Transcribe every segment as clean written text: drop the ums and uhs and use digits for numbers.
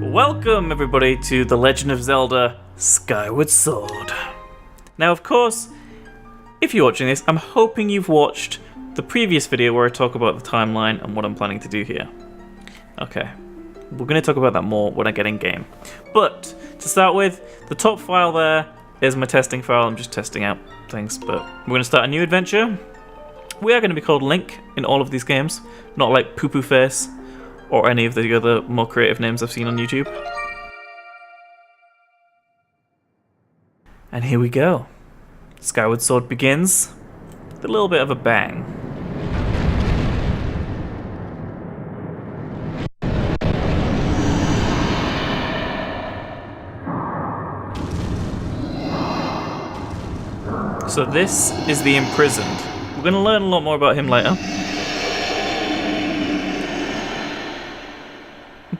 Welcome everybody to The Legend of Zelda Skyward Sword. Now of course, if you're watching this, I'm hoping you've watched the previous video where I talk about the timeline and what I'm planning to do here. Okay, we're going to talk about that more when I get in game. But to start with, the top file there is my testing file. I'm just testing out things, but we're going to start a new adventure. We are going to be called Link in all of these games, not like Poo Poo Face or any of the other more creative names I've seen on YouTube. And here we go. Skyward Sword begins with a little bit of a bang. So this is the Imprisoned. We're going to learn a lot more about him later.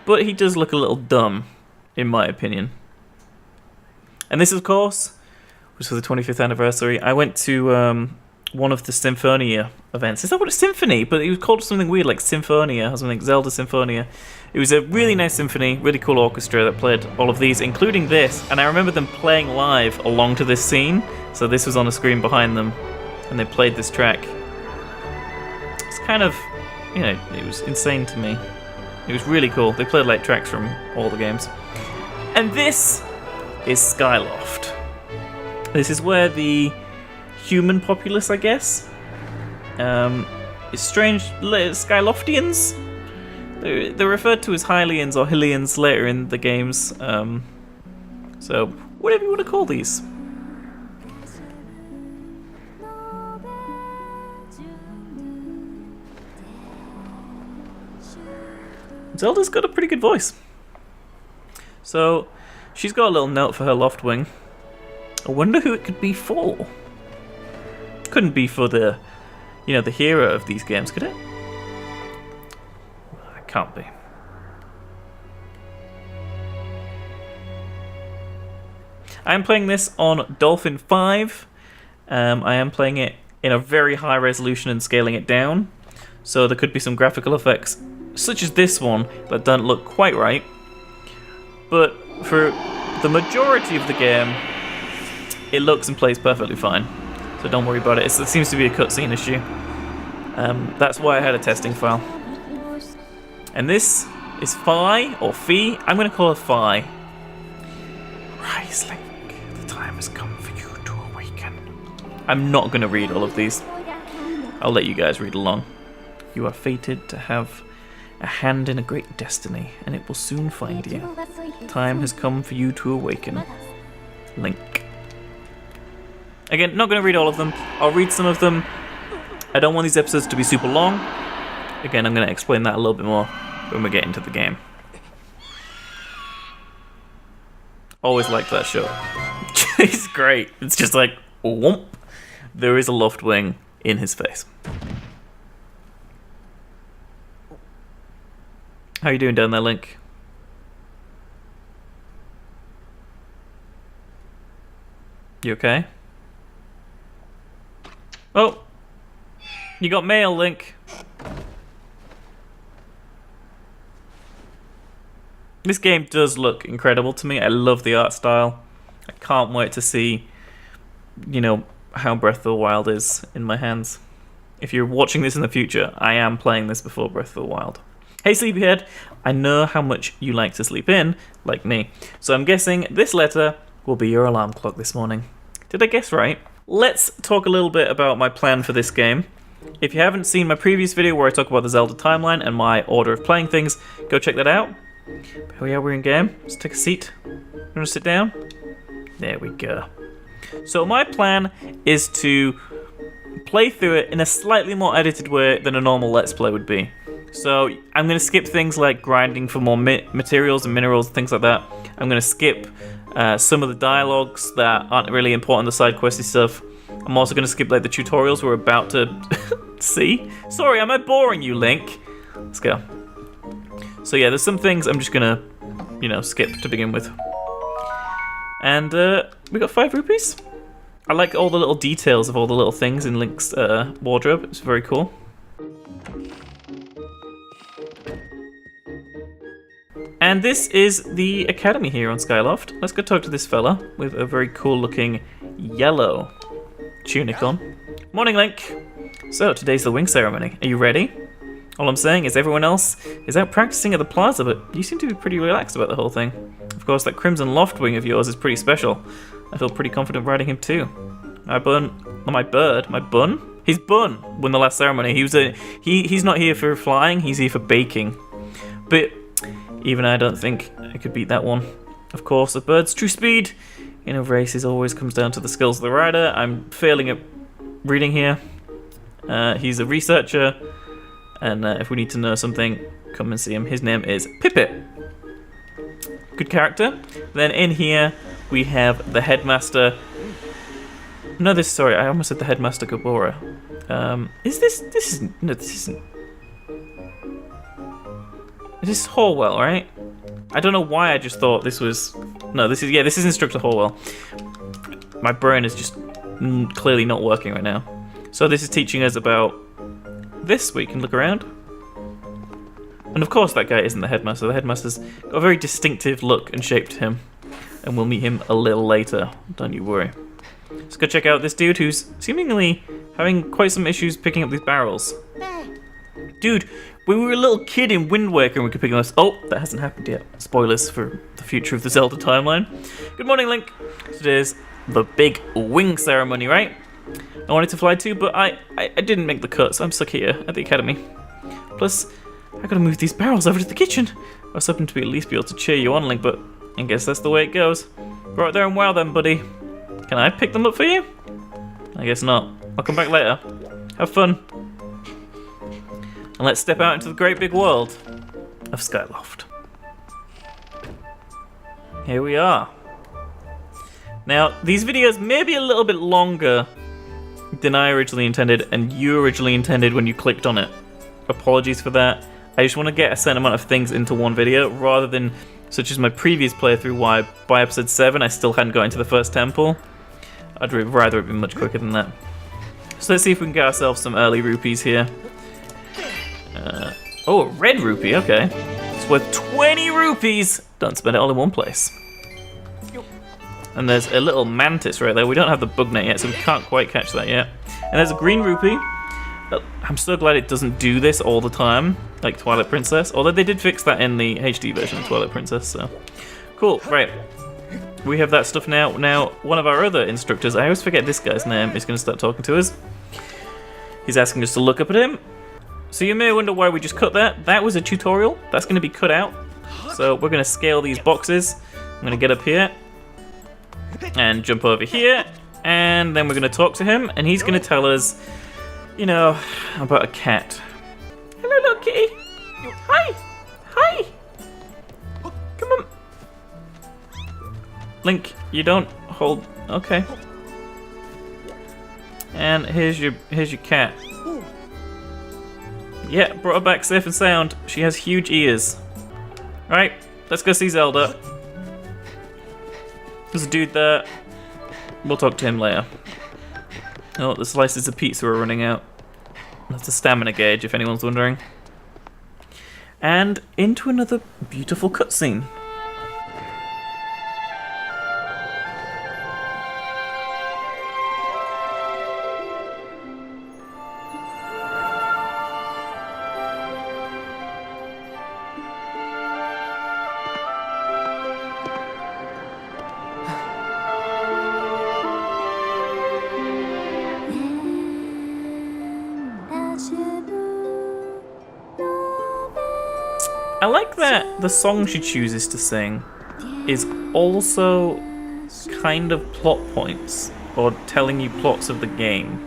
But he does look a little dumb, in my opinion. And this, of course, was for the 25th anniversary. I went to one of the Symphonia events. Is that what it's Symphony? But it was called something weird, like Symphonia or something, Zelda Symphonia. It was a really nice symphony, really cool orchestra that played all of these, including this. And I remember them playing live along to this scene. So this was on a screen behind them, and they played this track. It's kind of, you know, it was insane to me. It was really cool. They played like tracks from all the games. And this is Skyloft. This is where the human populace, I guess, is strange Skyloftians. They're referred to as Hylians or Hylians later in the games. So whatever you want to call these. Zelda's got a pretty good voice. So, she's got a little note for her loft wing. I wonder who it could be for. Couldn't be for the, you know, the hero of these games, could it? It can't be. I am playing this on Dolphin 5. I am playing it in a very high resolution and scaling it down. So there could be some graphical effects such as this one that don't look quite right, but for the majority of the game it looks and plays perfectly fine, so don't worry about it. It seems to be a cutscene issue. That's why I had a testing file. And this is Fi or Fee. I'm going to call it Fi. Rise, Link, the time has come for you to awaken. I'm not going to read all of these. I'll let you guys read along. You are fated to have a hand in a great destiny, and it will soon find you. Time has come for you to awaken. Link. Again, not going to read all of them. I'll read some of them. I don't want these episodes to be super long. Again, I'm going to explain that a little bit more when we get into the game. Always liked that shot. It's great. It's just like, whoomp. There is a loft wing in his face. How you doing down there, Link? You okay? Oh! You got mail, Link! This game does look incredible to me. I love the art style. I can't wait to see, you know, how Breath of the Wild is in my hands. If you're watching this in the future, I am playing this before Breath of the Wild. Hey Sleepyhead, I know how much you like to sleep in, like me, so I'm guessing this letter will be your alarm clock this morning. Did I guess right? Let's talk a little bit about my plan for this game. If you haven't seen my previous video where I talk about the Zelda Timeline and my order of playing things, go check that out. Here we are, we're in game. Let's take a seat. You want to sit down? There we go. So my plan is to play through it in a slightly more edited way than a normal Let's Play would be. So I'm going to skip things like grinding for more materials and minerals and things like that. I'm going to skip some of the dialogues that aren't really important, the side questy stuff. I'm also going to skip like the tutorials we're about to see. Sorry, am I boring you, Link? Let's go. So yeah, there's some things I'm just going to, you know, skip to begin with. And we got 5 rupees. I like all the little details of all the little things in Link's wardrobe. It's very cool. And this is the academy here on Skyloft. Let's go talk to this fella with a very cool looking yellow tunic on. Morning, Link. So, today's the wing ceremony. Are you ready? All I'm saying is everyone else is out practicing at the plaza, but you seem to be pretty relaxed about the whole thing. Of course, that Crimson Loft wing of yours is pretty special. I feel pretty confident riding him too. My bun. His bun won the last ceremony. He's not here for flying, he's here for baking. But even I don't think I could beat that one. Of course, a bird's true speed in a race always comes down to the skills of the rider. I'm failing at reading here. He's a researcher, and if we need to know something, come and see him. His name is Pippet. Good character. Then in here we have the headmaster. No, sorry, I almost said the headmaster Gabora. This isn't. This is Horwell, right? I don't know why I just thought this was. No, this is Instructor Horwell. My brain is just clearly not working right now. So this is teaching us about this. We can look around. And of course that guy isn't the headmaster. The headmaster's got a very distinctive look and shape to him. And we'll meet him a little later, don't you worry. Let's go check out this dude who's seemingly having quite some issues picking up these barrels. Dude, when we were a little kid in Wind Waker and we could pick up this. Oh, that hasn't happened yet. Spoilers for the future of the Zelda timeline. Good morning, Link. Today's the big wing ceremony, right? I wanted to fly too, but I didn't make the cut, so I'm stuck here at the academy. Plus, I gotta move these barrels over to the kitchen. I was hoping to at least be able to cheer you on, Link, but I guess that's the way it goes. Go out there and wow them, buddy. Can I pick them up for you? I guess not. I'll come back later. Have fun. And let's step out into the great big world of Skyloft. Here we are. Now, these videos may be a little bit longer than I originally intended and you originally intended when you clicked on it. Apologies for that. I just want to get a certain amount of things into one video rather than, such as my previous playthrough, why by episode 7 I still hadn't got into the first temple. I'd rather it be much quicker than that. So let's see if we can get ourselves some early rupees here. Oh, a red rupee, okay. It's worth 20 rupees! Don't spend it all in one place. And there's a little mantis right there. We don't have the bug net yet, so we can't quite catch that yet. And there's a green rupee. I'm so glad it doesn't do this all the time, like Twilight Princess. Although they did fix that in the HD version of Twilight Princess, so. Cool, right. We have that stuff now. Now, one of our other instructors, I always forget this guy's name, is going to start talking to us. He's asking us to look up at him. So you may wonder why we just cut that. That was a tutorial. That's going to be cut out. So we're going to scale these boxes. I'm going to get up here and jump over here. And then we're going to talk to him. And he's going to tell us, you know, about a cat. Hello, little kitty. Hi. Hi. Come on. Link, you don't hold. Okay. And here's your cat. Yeah, brought her back safe and sound. She has huge ears. Right, let's go see Zelda. There's a dude there. We'll talk to him later. Oh, the slices of pizza are running out. That's a stamina gauge, if anyone's wondering. And into another beautiful cutscene. I like that the song she chooses to sing is also kind of plot points, or telling you plots of the game.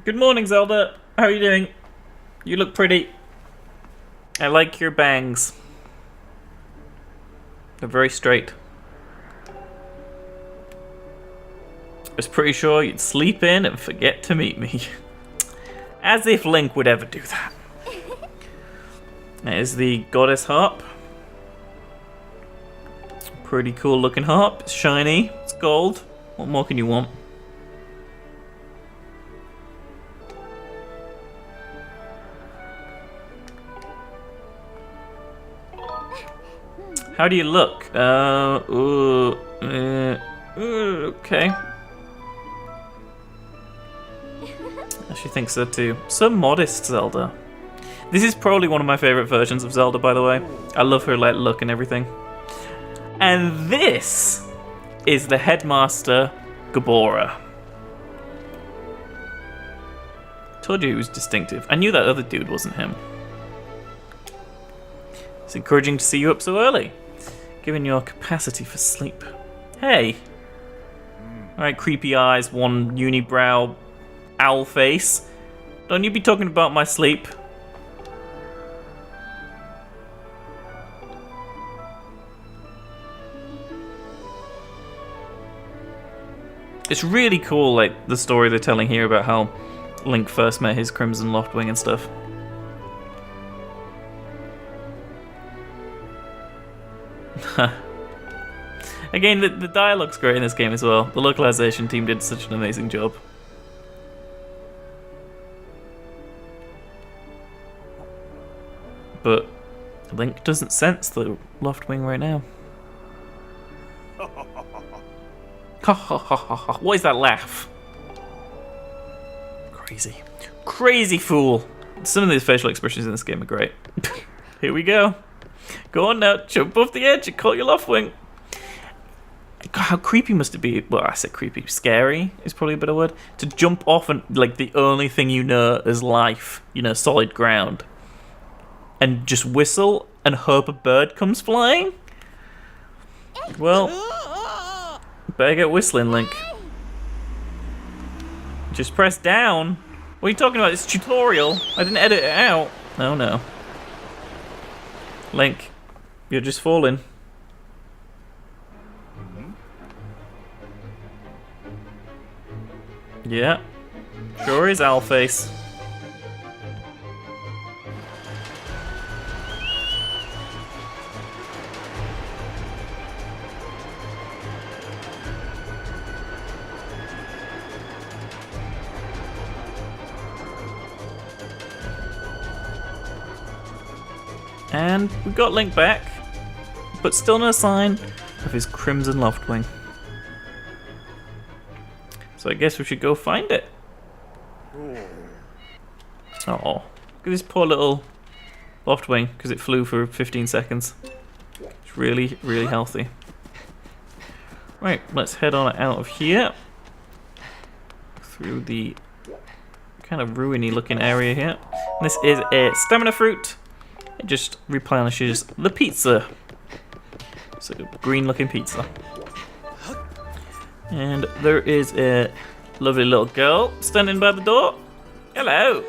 Good morning, Zelda. How are you doing? You look pretty. I like your bangs. They're very straight. I was pretty sure you'd sleep in and forget to meet me. As if Link would ever do that. There's the goddess harp. Pretty cool looking harp. It's shiny. It's gold. What more can you want? How do you look? Okay. She thinks so too. So modest, Zelda. This is probably one of my favorite versions of Zelda, by the way. I love her like look and everything. And this is the headmaster, Gabora. Told you he was distinctive. I knew that other dude wasn't him. It's encouraging to see you up so early, given your capacity for sleep. Hey. Alright, creepy eyes, one unibrow owl face. Don't you be talking about my sleep. It's really cool, like, the story they're telling here about how Link first met his Crimson Loftwing and stuff. Again, the dialogue's great in this game as well. The localization team did such an amazing job. But Link doesn't sense the Loftwing right now. Ha ha ha ha ha. What is that laugh? Crazy. Crazy fool. Some of these facial expressions in this game are great. Here we go. Go on now, jump off the edge and call your Loftwing. God, how creepy must it be? Well, I said creepy. Scary is probably a better word. To jump off and, like, the only thing you know is life, you know, solid ground. And just whistle and hope a bird comes flying? Well, better get whistling, Link. Just press down. What are you talking about? It's a tutorial. I didn't edit it out. Oh no. Link, you're just falling. Yeah. Sure is Owlface. And we got Link back, but still no sign of his Crimson Loftwing. So I guess we should go find it. Oh, look at this poor little Loftwing, because it flew for 15 seconds. It's really, really healthy. Right, let's head on out of here. Through the kind of ruiny looking area here. And this is a stamina fruit. It just replenishes the pizza. So green looking pizza. And there is a lovely little girl standing by the door. Hello.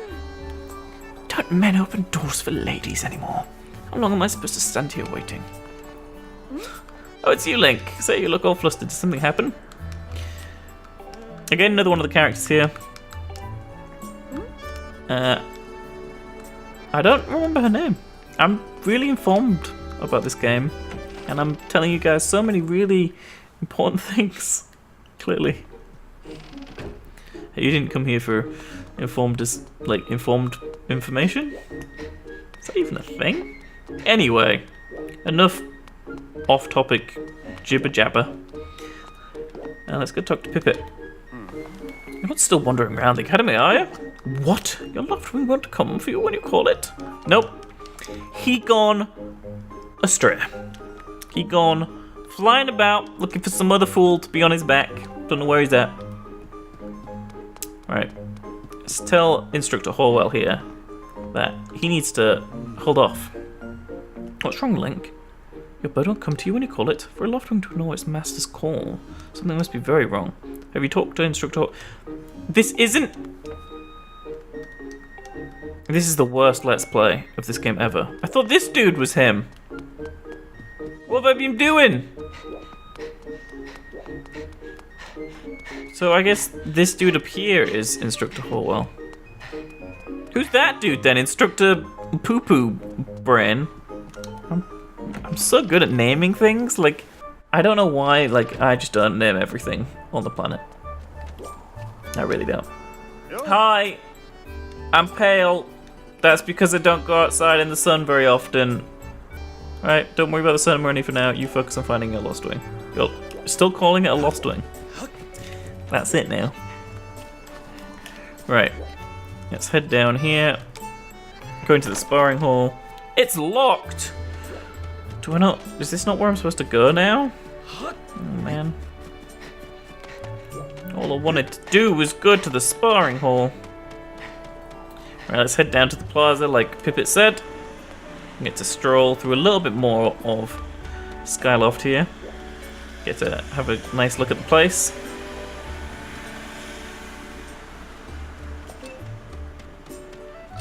Don't men open doors for ladies anymore? How long am I supposed to stand here waiting? Oh, it's you, Link. Say you look all flustered. Did something happen? Again, another one of the characters here. I don't remember her name. I'm really informed about this game, and I'm telling you guys so many really important things. Clearly, hey, you didn't come here for informed information. Is that even a thing? Anyway, enough off-topic jibber jabber. Let's go talk to Pippet. You're not still wandering around the academy, are you? What? Your Loftwing won't come for you when you call it? Nope. He gone astray. He gone flying about looking for some other fool to be on his back. Don't know where he's at. Right. Let's tell Instructor Horwell here that he needs to hold off. What's wrong, Link? Your bird won't come to you when you call it. For a Loftwing to ignore its master's call, something must be very wrong. Have you talked to Instructor? This isn't. This is the worst Let's Play of this game ever. I thought this dude was him. What have I been doing? So I guess this dude up here is Instructor Horwell. Who's that dude then? Instructor Poo Poo Brain? I'm so good at naming things. Like, I don't know why. Like, I just don't name everything on the planet. I really don't. Hi, I'm pale. That's because I don't go outside in the sun very often. Alright, don't worry about the ceremony for now. You focus on finding a lost wing. You're still calling it a lost wing. That's it now. Right. Let's head down here. Go into the sparring hall. It's locked! Do I not... Is this not where I'm supposed to go now? Oh, man. All I wanted to do was go to the sparring hall. Right, let's head down to the plaza like Pippet said. Get to stroll through a little bit more of Skyloft here. Get to have a nice look at the place.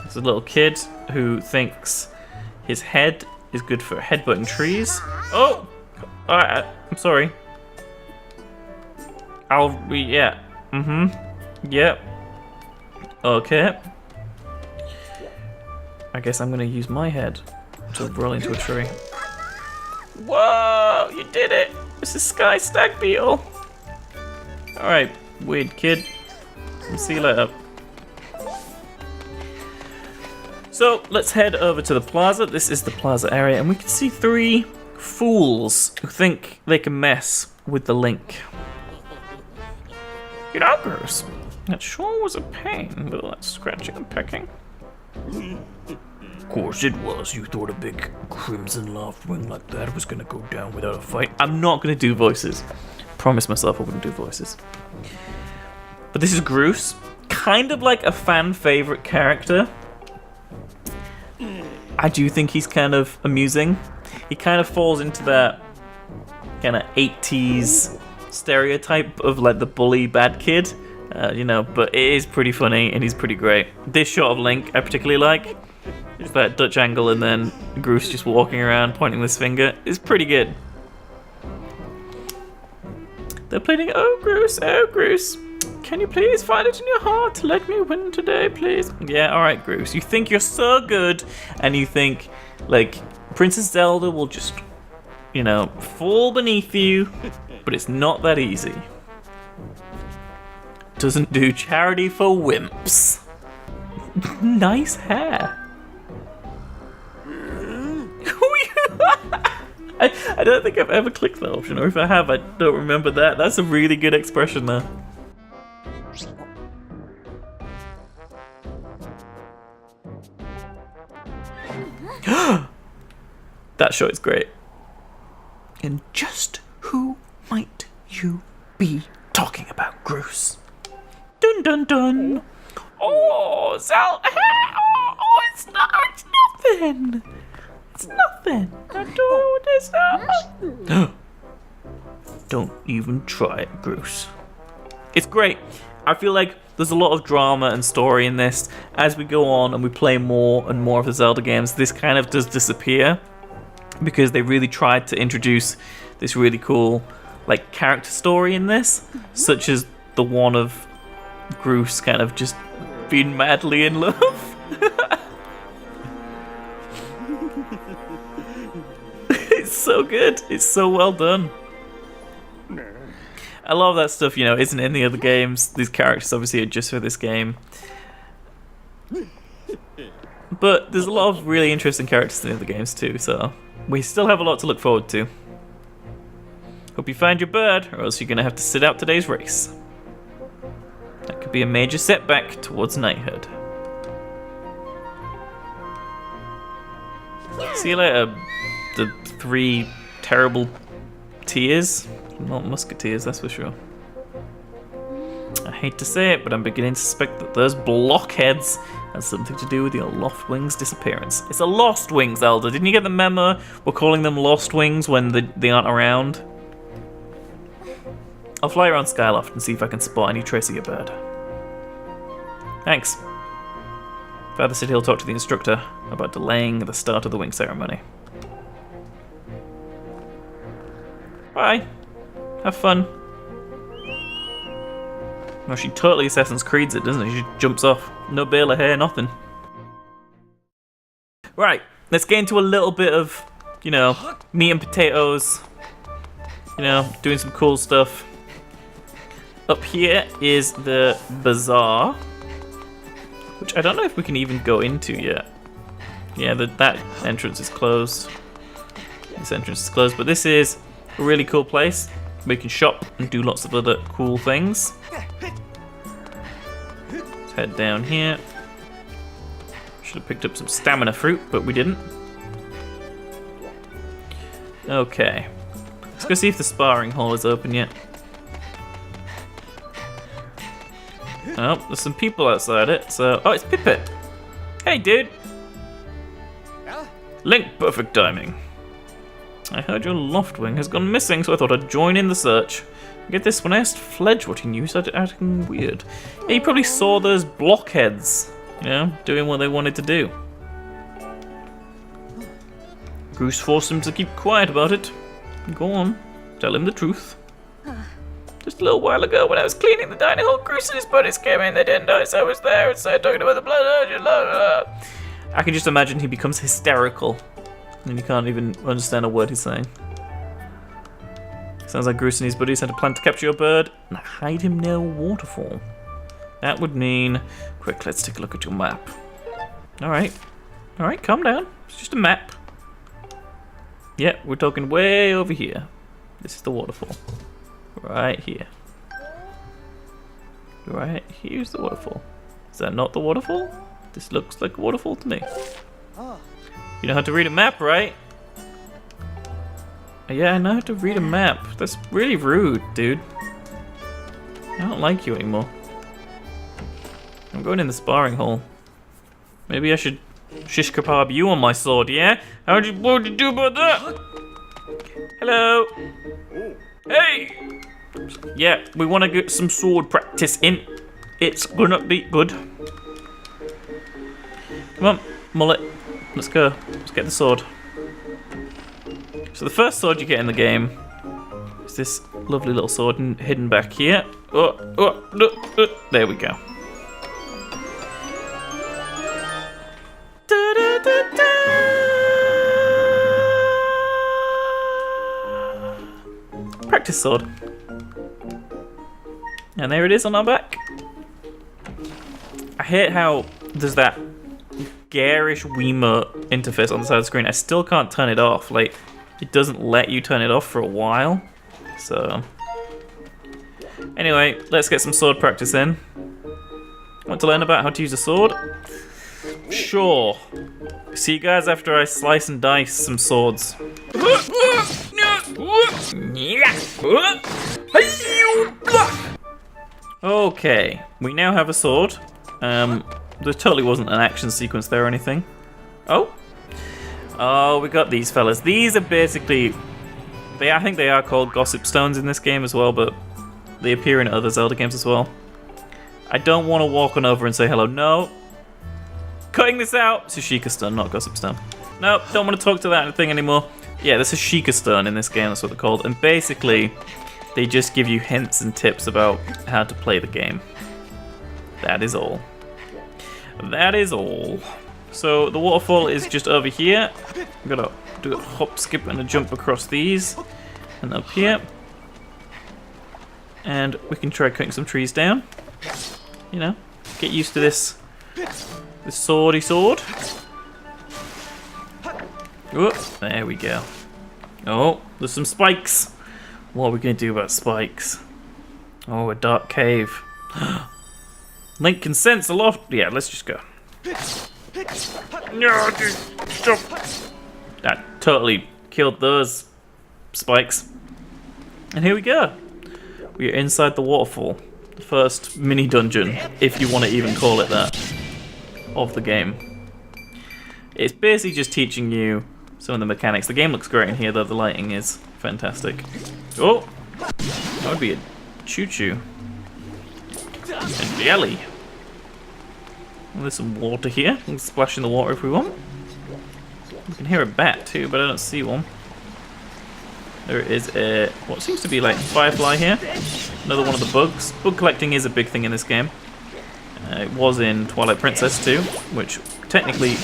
There's a little kid who thinks his head is good for headbutting trees. Oh! Alright, I'm sorry. Yeah. Yep. Okay. I guess I'm gonna use my head to roll into a tree. Whoa! You did it! This is Sky Stag Beetle! Alright, weird kid. See you later. So, let's head over to the plaza. This is the plaza area, and we can see 3 fools who think they can mess with the Link. You know, Bruce, that sure was a pain, with all that scratching and pecking. Of course it was. You thought a big crimson loft wing like that was gonna go down without a fight? I'm not gonna do voices. Promise myself I wouldn't do voices. But this is Groose, kind of like a fan favorite character. I do think he's kind of amusing. He kind of falls into that kind of 80s stereotype of like the bully bad kid, you know, but it is pretty funny and he's pretty great. This shot of Link I particularly like. It's that Dutch angle and then Groose just walking around pointing this finger. It's pretty good. They're pleading, oh Groose, can you please find it in your heart to let me win today, please? Yeah, alright, Groose. You think you're so good, and you think, like, Princess Zelda will just, you know, fall beneath you, but it's not that easy. Doesn't do charity for wimps. Nice hair. I don't think I've ever clicked that option, or if I have, I don't remember that. That's a really good expression there. That shot is great. And just who might you be talking about, Groose? Dun dun dun! Oh, Zelda! Oh, it's nothing! It's nothing! Don't even try it, Groose. It's great. I feel like there's a lot of drama and story in this. As we go on and we play more and more of the Zelda games, this kind of does disappear because they really tried to introduce this really cool like character story in this, such as the one of Groose kind of just being madly in love. It's so good. It's so well done. I love that stuff, you know, isn't in the other games. These characters obviously are just for this game. But there's a lot of really interesting characters in the other games too, so we still have a lot to look forward to. Hope you find your bird, or else you're going to have to sit out today's race. That could be a major setback towards knighthood. See you later, the 3 terrible tears. Not musketeers, that's for sure. I hate to say it, but I'm beginning to suspect that those blockheads has something to do with your Lost Wings disappearance. It's a Lost Wing, Zelda. Didn't you get the memo? We're calling them Lost Wings when they aren't around. I'll fly around Skyloft and see if I can spot any trace of your bird. Thanks. Father said he'll talk to the instructor about delaying the start of the wing ceremony. Bye. Have fun. No, she totally Assassin's Creeds it, doesn't she? She jumps off. No bale of hair, nothing. Right, let's get into a little bit of, you know, meat and potatoes. You know, doing some cool stuff. Up here is the bazaar, which I don't know if we can even go into yet. Yeah, that entrance is closed. This entrance is closed, but this is a really cool place. We can shop and do lots of other cool things. Let's head down here. Should have picked up some stamina fruit, but we didn't. Okay. Let's go see if the sparring hall is open yet. Oh, there's some people outside it, so... Oh, it's Pippet! Hey, dude! Link, perfect timing. I heard your Loftwing has gone missing, so I thought I'd join in the search. Get this, when I asked Fledge what he knew, he started acting weird. Yeah, he probably saw those blockheads, you know, doing what they wanted to do. Goose forced him to keep quiet about it. Go on, tell him the truth. Just a little while ago, when I was cleaning the dining hall, Goose and his buddies came in. They didn't notice I was there and started talking about the blood. I can just imagine he becomes hysterical. And you can't even understand a word he's saying. Sounds like Goose and his buddies had a plan to capture your bird and hide him near a waterfall. That would mean... Quick, let's take a look at your map. Alright, calm down. It's just a map. Yeah, we're talking way over here. This is the waterfall. Right here. Right here's the waterfall. Is that not the waterfall? This looks like a waterfall to me. You know how to read a map, right? Yeah, I know how to read a map. That's really rude, dude. I don't like you anymore. I'm going in the sparring hall. Maybe I should shish kebab you on my sword, yeah? What did you do about that? Hello. Hey. Yeah, we want to get some sword practice in. It's gonna be good. Come on, mullet. Let's go. Let's get the sword. So the first sword you get in the game is this lovely little sword hidden back here. There we go. Practice sword. And there it is on our back. I hate how there's that garish Wiimote interface on the side of the screen. I still can't turn it off. Like, it doesn't let you turn it off for a while. So, anyway, let's get some sword practice in. Want to learn about how to use a sword? Sure. See you guys after I slice and dice some swords. Okay, we now have a sword. There totally wasn't an action sequence there or anything. Oh, we got these fellas. These are basically... I think they are called Gossip Stones in this game as well, but they appear in other Zelda games as well. I don't want to walk on over and say hello. No. Cutting this out. It's a Sheikah Stone, not Gossip Stone. No, don't want to talk to that thing anymore. Yeah, there's a Sheikah Stone in this game, that's what they're called. And basically, they just give you hints and tips about how to play the game. That is all. That is all. So the waterfall is just over here. I'm gonna do a hop, skip, and a jump across these. And up here. And we can try cutting some trees down. You know, get used to this swordy sword. Whoop, there we go. Oh, there's some spikes. What are we gonna do about spikes? Oh, a dark cave. Link can sense a lot. Yeah, let's just go. No, dude, stop. That totally killed those spikes. And here we go. We are inside the waterfall. The first mini dungeon, if you want to even call it that, of the game. It's basically just teaching you some of the mechanics. The game looks great in here, though. The lighting is fantastic. Oh, that would be a choo-choo. And jelly. Well, there's some water here. We can splash in the water if we want. We can hear a bat too, but I don't see one. There is a what seems to be like firefly here. Another one of the bugs. Bug collecting is a big thing in this game. It was in Twilight Princess too, which technically,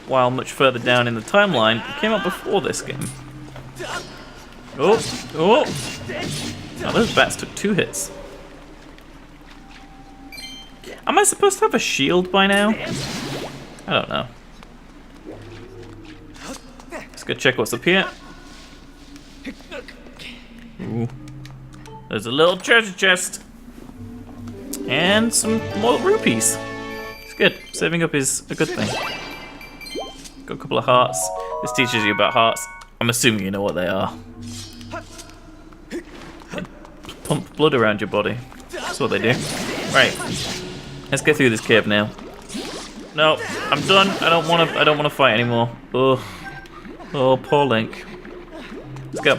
while much further down in the timeline, came out before this game. Oh, those bats took 2 hits. Am I supposed to have a shield by now? I don't know. Let's go check what's up here. Ooh. There's a little treasure chest. And some more rupees. It's good. Saving up is a good thing. Got a couple of hearts. This teaches you about hearts. I'm assuming you know what they are. They pump blood around your body. That's what they do. Right. Let's get through this cave now. No, I'm done. I don't want to fight anymore. Ugh. Oh, poor Link. Let's go.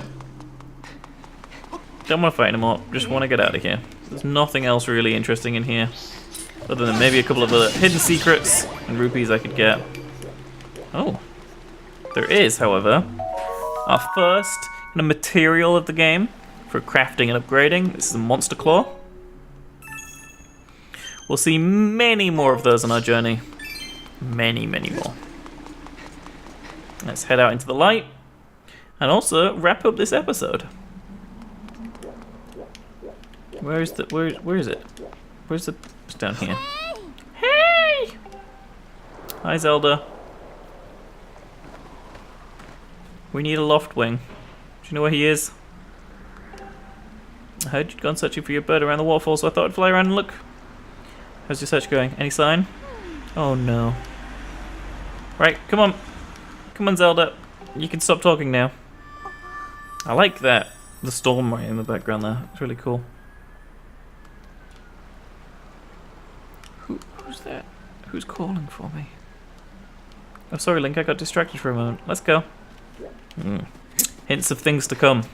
Don't want to fight anymore. Just want to get out of here. There's nothing else really interesting in here, other than maybe a couple of other hidden secrets and rupees I could get. Oh, there is, however, our first kind of material of the game for crafting and upgrading. This is a monster claw. We'll see many more of those on our journey. Many, many more. Let's head out into the light and also wrap up this episode. Where is it? Where's the... It's down here. Hey! Hi, Zelda. We need a loft wing. Do you know where he is? I heard you'd gone searching for your bird around the waterfall, so I thought I'd fly around and look. How's your search going? Any sign? Oh no. Right, come on. Come on, Zelda. You can stop talking now. I like that. The storm right in the background there. It's really cool. Who's that? Who's calling for me? Oh, sorry, Link. I got distracted for a moment. Let's go. Hints of things to come.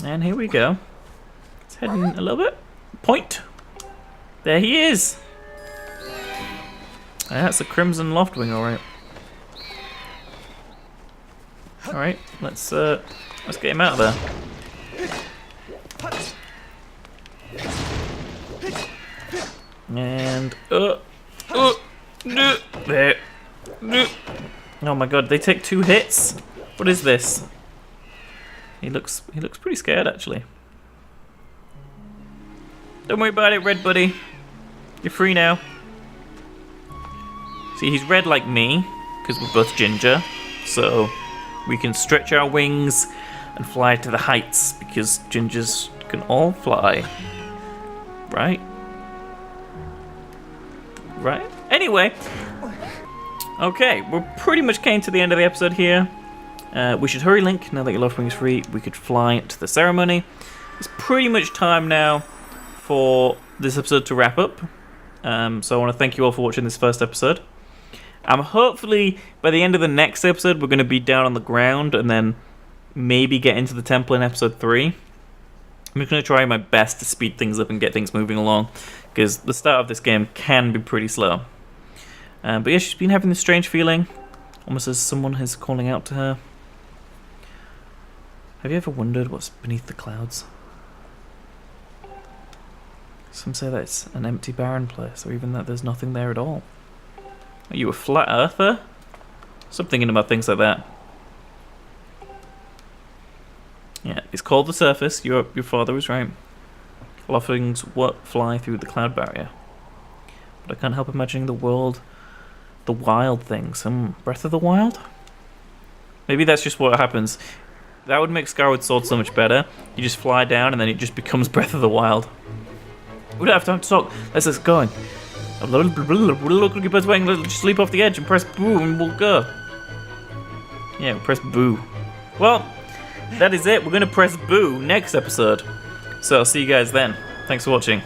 And here we go. Let's head in a little bit. Point. There he is. That's a Crimson Loftwing, all right. All right, let's get him out of there. And there. Oh my god, they take 2 hits. What is this? He looks pretty scared actually. Don't worry about it, Red Buddy. You're free now. See, he's red like me because we're both ginger, so we can stretch our wings and fly to the heights because gingers can all fly. Right? Right? Anyway. Okay, we're pretty much came to the end of the episode here. We should hurry, Link. Now that your Loftwing is free, we could fly to the ceremony. It's pretty much time now for this episode to wrap up. So I want to thank you all for watching this first episode. Hopefully, by the end of the next episode, we're going to be down on the ground and then maybe get into the temple in episode 3. I'm just going to try my best to speed things up and get things moving along, because the start of this game can be pretty slow. But yeah, she's been having this strange feeling, almost as someone is calling out to her. Have you ever wondered what's beneath the clouds? Some say that it's an empty, barren place, or even that there's nothing there at all. Are you a flat earther? Stop thinking about things like that. Yeah, it's called the surface. Your father was right. Loftwings fly through the cloud barrier. But I can't help imagining the world, the wild things. Breath of the Wild? Maybe that's just what happens. That would make Skyward Sword so much better. You just fly down and then it just becomes Breath of the Wild. We don't have time to talk. Let's get going. Look, your bird's waiting. Let's just leap off the edge and press boo and we'll go. Yeah, press boo. Well, that is it. We're going to press boo next episode. So I'll see you guys then. Thanks for watching.